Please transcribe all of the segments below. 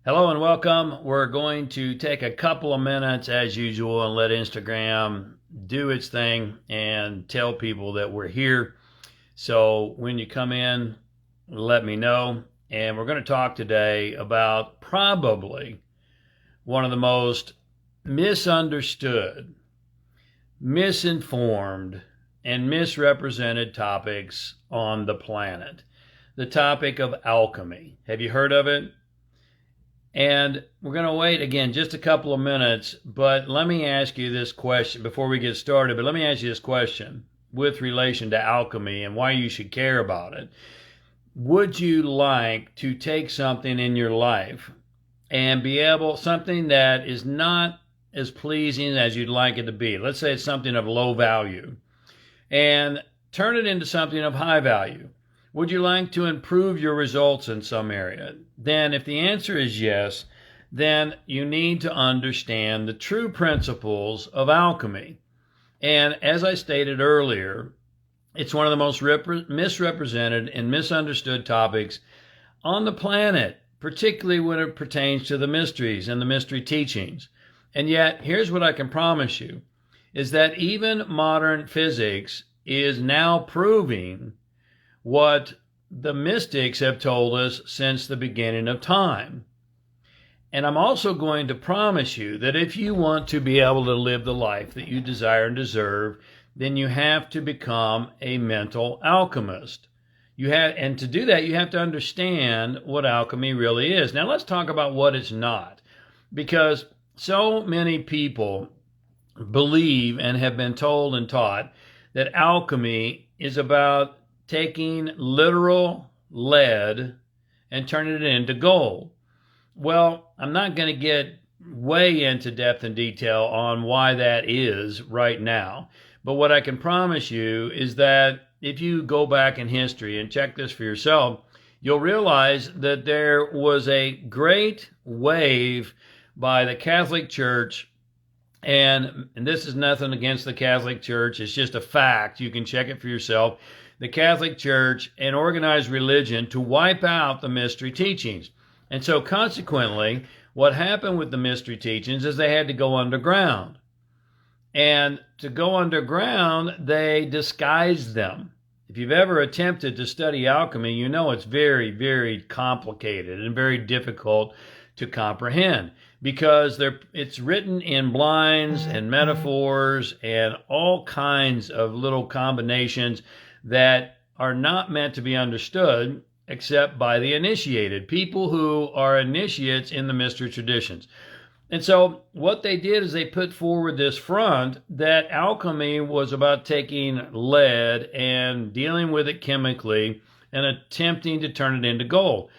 Hello and welcome. We're going to take a couple of minutes as usual and let Instagram do its thing and tell people that we're here. So when you come in, let me know. And we're going to talk today about probably one of the most misunderstood, misinformed, and misrepresented topics on the planet. The topic of alchemy. Have you heard of it? And we're going to wait again just a couple of minutes, but let me ask you this question before we get started. But let me ask you this question with relation to alchemy and why you should care about it. Would you like to take something in your life and be able, something that is not as pleasing as you'd like it to be? Let's say it's something of low value, and turn it into something of high value. Would you like to improve your results in some area? Then if the answer is yes, then you need to understand the true principles of alchemy. And as I stated earlier, it's one of the most misrepresented and misunderstood topics on the planet, particularly when it pertains to the mysteries and the mystery teachings. And yet, here's what I can promise you, is that even modern physics is now proving what the mystics have told us since the beginning of time. And I'm also going to promise you that if you want to be able to live the life that you desire and deserve, then you have to become a mental alchemist. And to do that, you have to understand what alchemy really is. Now let's talk about what it's not, because so many people believe and have been told and taught that alchemy is about taking literal lead and turning it into gold. Well, I'm not going to get way into depth and detail on why that is right now. But what I can promise you is that if you go back in history and check this for yourself, you'll realize that there was a great wave by the Catholic Church. And this is nothing against the Catholic Church. It's just a fact. You can check it for yourself. The Catholic Church and organized religion to wipe out the mystery teachings. And so consequently, what happened with the mystery teachings is they had to go underground. And to go underground, they disguised them. If you've ever attempted to study alchemy, you know it's very, very complicated and very difficult to comprehend, because it's written in blinds and metaphors and all kinds of little combinations that are not meant to be understood except by the initiated, people who are initiates in the mystery traditions. And so what they did is they put forward this front that alchemy was about taking lead and dealing with it chemically and attempting to turn it into gold.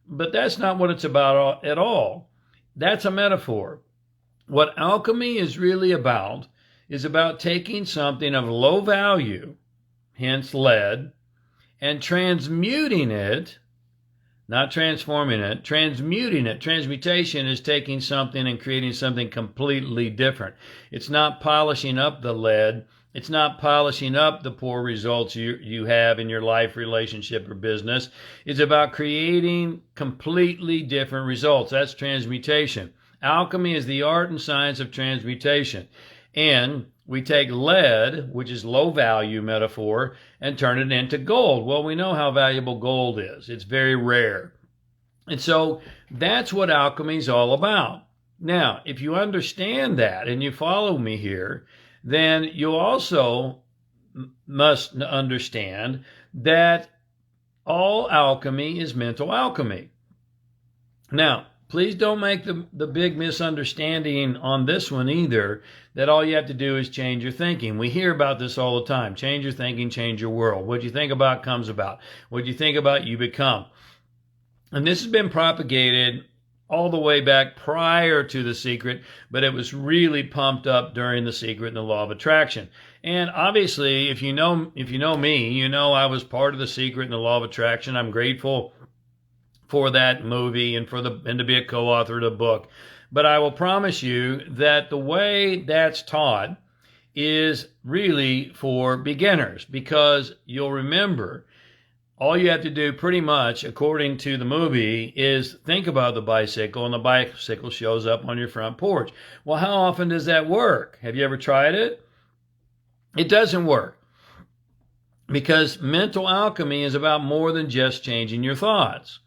But that's not what it's about at all. That's a metaphor. What alchemy is really about is about taking something of low value, hence lead, and transmuting it, not transforming it, transmuting it. Transmutation is taking something and creating something completely different. It's not polishing up the lead. It's not polishing up the poor results you have in your life, relationship, or business. It's about creating completely different results. That's transmutation. Alchemy is the art and science of transmutation. And we take lead, which is low value metaphor, and turn it into gold. Well, we know how valuable gold is. It's very rare. And so that's what alchemy is all about. Now, if you understand that and you follow me here, then you also must understand that all alchemy is mental alchemy. Now, please don't make the big misunderstanding on this one either, that all you have to do is change your thinking. We hear about this all the time. Change your thinking, change your world. What you think about comes about. What you think about, you become. And this has been propagated all the way back prior to The Secret, but it was really pumped up during The Secret and the Law of Attraction. And obviously, if you know me, you know I was part of The Secret and the Law of Attraction. I'm grateful for that movie and to be a co-author of the book. But I will promise you that the way that's taught is really for beginners, because you'll remember all you have to do pretty much, according to the movie, is think about the bicycle, and the bicycle shows up on your front porch. Well, how often does that work? Have you ever tried it? It doesn't work, because mental alchemy is about more than just changing your thoughts.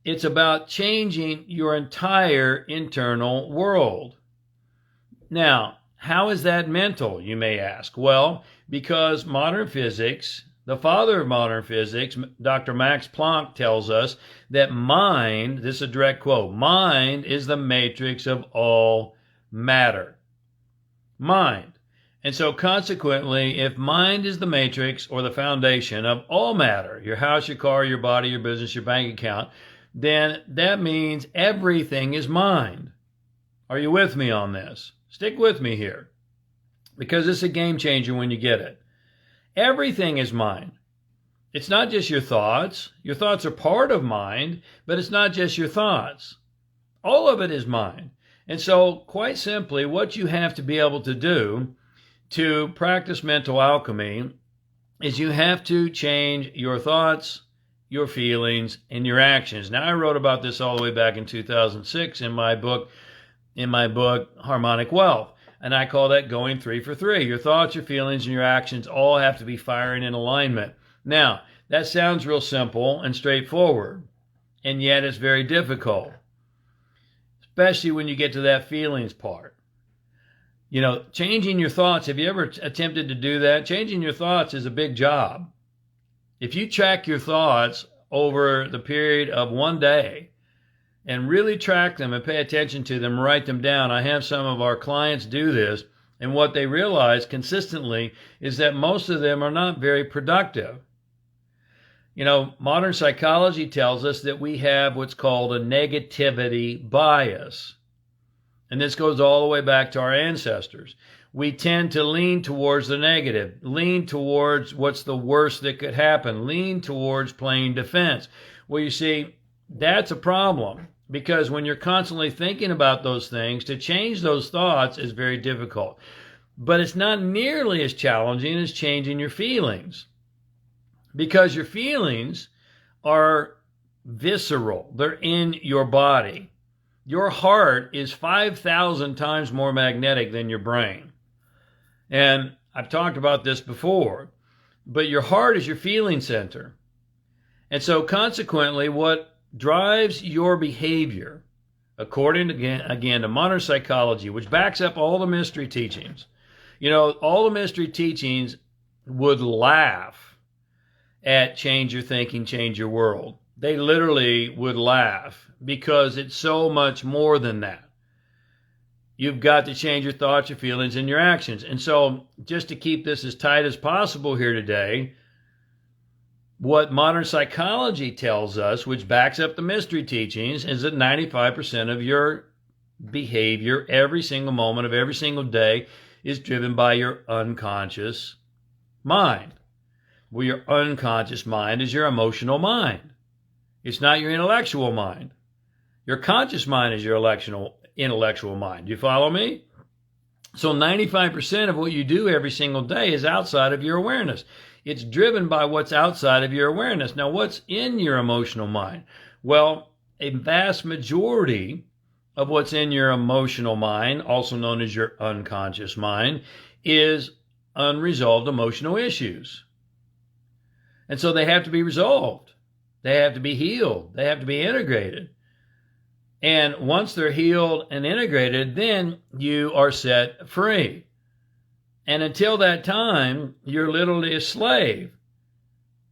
It's about changing your entire internal world. Now, how is that mental, you may ask? Well, because modern physics, the father of modern physics, Dr. Max Planck, tells us that mind, this is a direct quote, mind is the matrix of all matter. Mind. And so consequently, if mind is the matrix or the foundation of all matter, your house, your car, your body, your business, your bank account, then that means everything is mind. Are you with me on this? Stick with me here, because it's a game changer when you get it. Everything is mind. It's not just your thoughts. Your thoughts are part of mind, but it's not just your thoughts. All of it is mind. And so, quite simply, what you have to be able to do to practice mental alchemy is you have to change your thoughts, your feelings, and your actions. Now, I wrote about this all the way back in 2006 in my book, Harmonic Wealth. And I call that going 3 for 3. Your thoughts, your feelings, and your actions all have to be firing in alignment. Now, that sounds real simple and straightforward, and yet it's very difficult, especially when you get to that feelings part. You know, changing your thoughts, have you ever attempted to do that? Changing your thoughts is a big job. If you track your thoughts over the period of one day and really track them and pay attention to them, write them down. I have some of our clients do this, and what they realize consistently is that most of them are not very productive. You know, modern psychology tells us that we have what's called a negativity bias. And this goes all the way back to our ancestors. We tend to lean towards the negative, lean towards what's the worst that could happen, lean towards playing defense. Well, you see, that's a problem, because when you're constantly thinking about those things, to change those thoughts is very difficult. But it's not nearly as challenging as changing your feelings, because your feelings are visceral. They're in your body. Your heart is 5,000 times more magnetic than your brain. And I've talked about this before, but your heart is your feeling center. And so consequently, what drives your behavior, according again to modern psychology, which backs up all the mystery teachings. You know, all the mystery teachings would laugh at change your thinking, change your world. They literally would laugh, because it's so much more than that. You've got to change your thoughts, your feelings, and your actions. And so, just to keep this as tight as possible here today, what modern psychology tells us, which backs up the mystery teachings, is that 95% of your behavior every single moment of every single day is driven by your unconscious mind. Well, your unconscious mind is your emotional mind. It's not your intellectual mind. Your conscious mind is your intellectual mind. You follow me? So 95% of what you do every single day is outside of your awareness. It's driven by what's outside of your awareness. Now, what's in your emotional mind? Well, a vast majority of what's in your emotional mind, also known as your unconscious mind, is unresolved emotional issues. And so they have to be resolved. They have to be healed. They have to be integrated. And once they're healed and integrated, then you are set free. And until that time, you're literally a slave.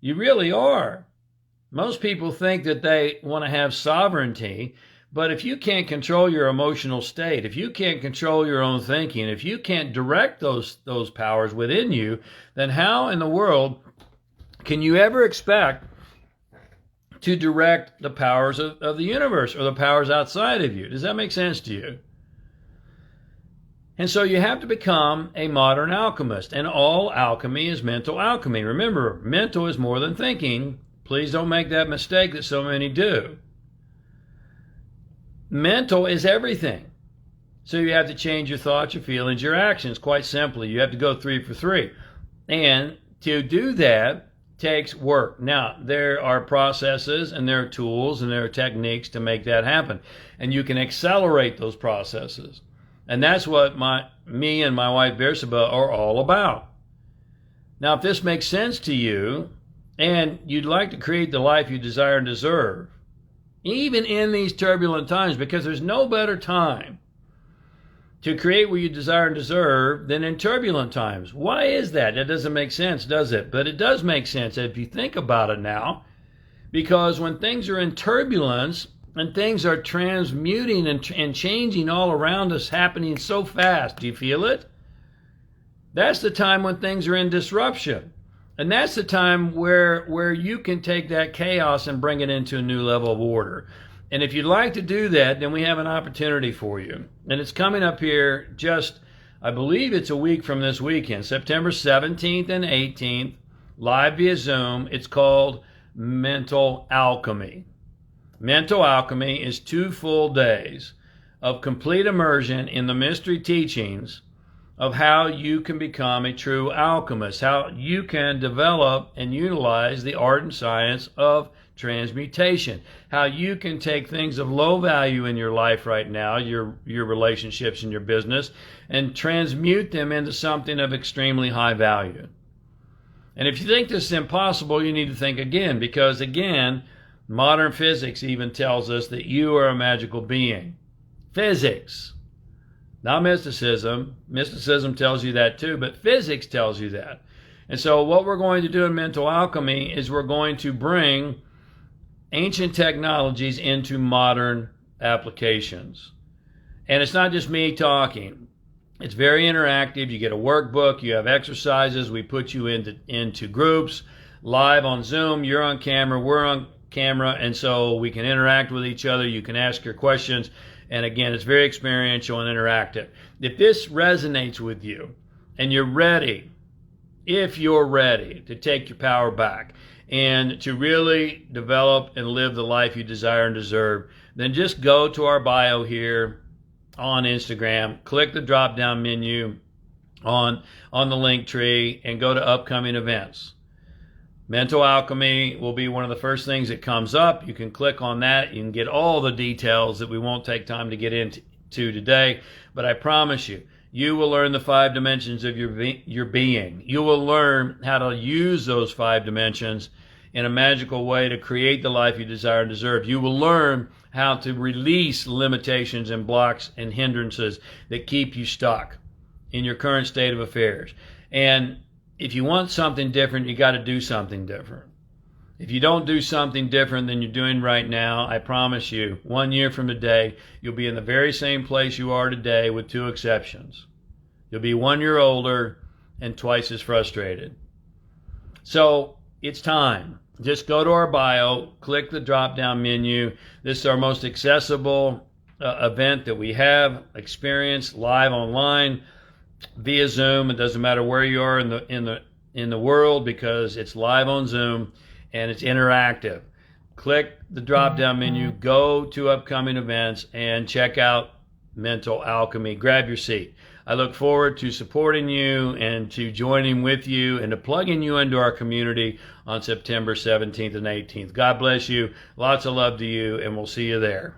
You really are. Most people think that they want to have sovereignty, but if you can't control your emotional state, if you can't control your own thinking, if you can't direct those powers within you, then how in the world can you ever expect to direct the powers of the universe or the powers outside of you? Does that make sense to you? And so you have to become a modern alchemist, and all alchemy is mental alchemy. Remember, mental is more than thinking. Please don't make that mistake that so many do. Mental is everything. So you have to change your thoughts, your feelings, your actions. Quite simply, you have to go 3 for 3. And to do that, takes work. Now, there are processes and there are tools and there are techniques to make that happen. And you can accelerate those processes. And that's what me and my wife Bersabeh are all about. Now, if this makes sense to you and you'd like to create the life you desire and deserve, even in these turbulent times, because there's no better time to create what you desire and deserve than in turbulent times. Why is that? That doesn't make sense, does it? But it does make sense if you think about it now, because when things are in turbulence and things are transmuting and changing all around us, happening so fast, do you feel it? That's the time when things are in disruption. And that's the time where you can take that chaos and bring it into a new level of order. And if you'd like to do that, then we have an opportunity for you. And it's coming up here just, I believe it's a week from this weekend, September 17th and 18th, live via Zoom. It's called Mental Alchemy. Mental Alchemy is 2 full days of complete immersion in the mystery teachings of how you can become a true alchemist, how you can develop and utilize the art and science of transmutation, how you can take things of low value in your life right now, your relationships and your business, and transmute them into something of extremely high value. And if you think this is impossible, you need to think again, because again, modern physics even tells us that you are a magical being. Physics. Not mysticism. Mysticism tells you that too, but physics tells you that. And so what we're going to do in Mental Alchemy is we're going to bring ancient technologies into modern applications. And it's not just me talking. It's very interactive. You get a workbook, you have exercises, we put you into groups, live on Zoom, you're on camera, we're on camera, and so we can interact with each other, you can ask your questions. And again, it's very experiential and interactive. If this resonates with you and you're ready, if you're ready to take your power back and to really develop and live the life you desire and deserve, then just go to our bio here on Instagram, click the drop-down menu on the link tree and go to upcoming events. Mental Alchemy will be one of the first things that comes up. You can click on that. You can get all the details that we won't take time to get into today. But I promise you, you will learn the 5 dimensions of your being. You will learn how to use those 5 dimensions in a magical way to create the life you desire and deserve. You will learn how to release limitations and blocks and hindrances that keep you stuck in your current state of affairs. And if you want something different, you got to do something different. If you don't do something different than you're doing right now, I promise you, 1 year from today, you'll be in the very same place you are today with 2 exceptions. You'll be 1 year older and twice as frustrated. So it's time. Just go to our bio, click the drop-down menu. This is our most accessible event that we have, experienced live online, via Zoom. It doesn't matter where you are in the world because it's live on Zoom and it's interactive. Click the drop-down menu, go to upcoming events, and check out Mental Alchemy. Grab your seat. I look forward to supporting you and to joining with you and to plugging you into our community on September 17th and 18th. God bless you. Lots of love to you, and we'll see you there.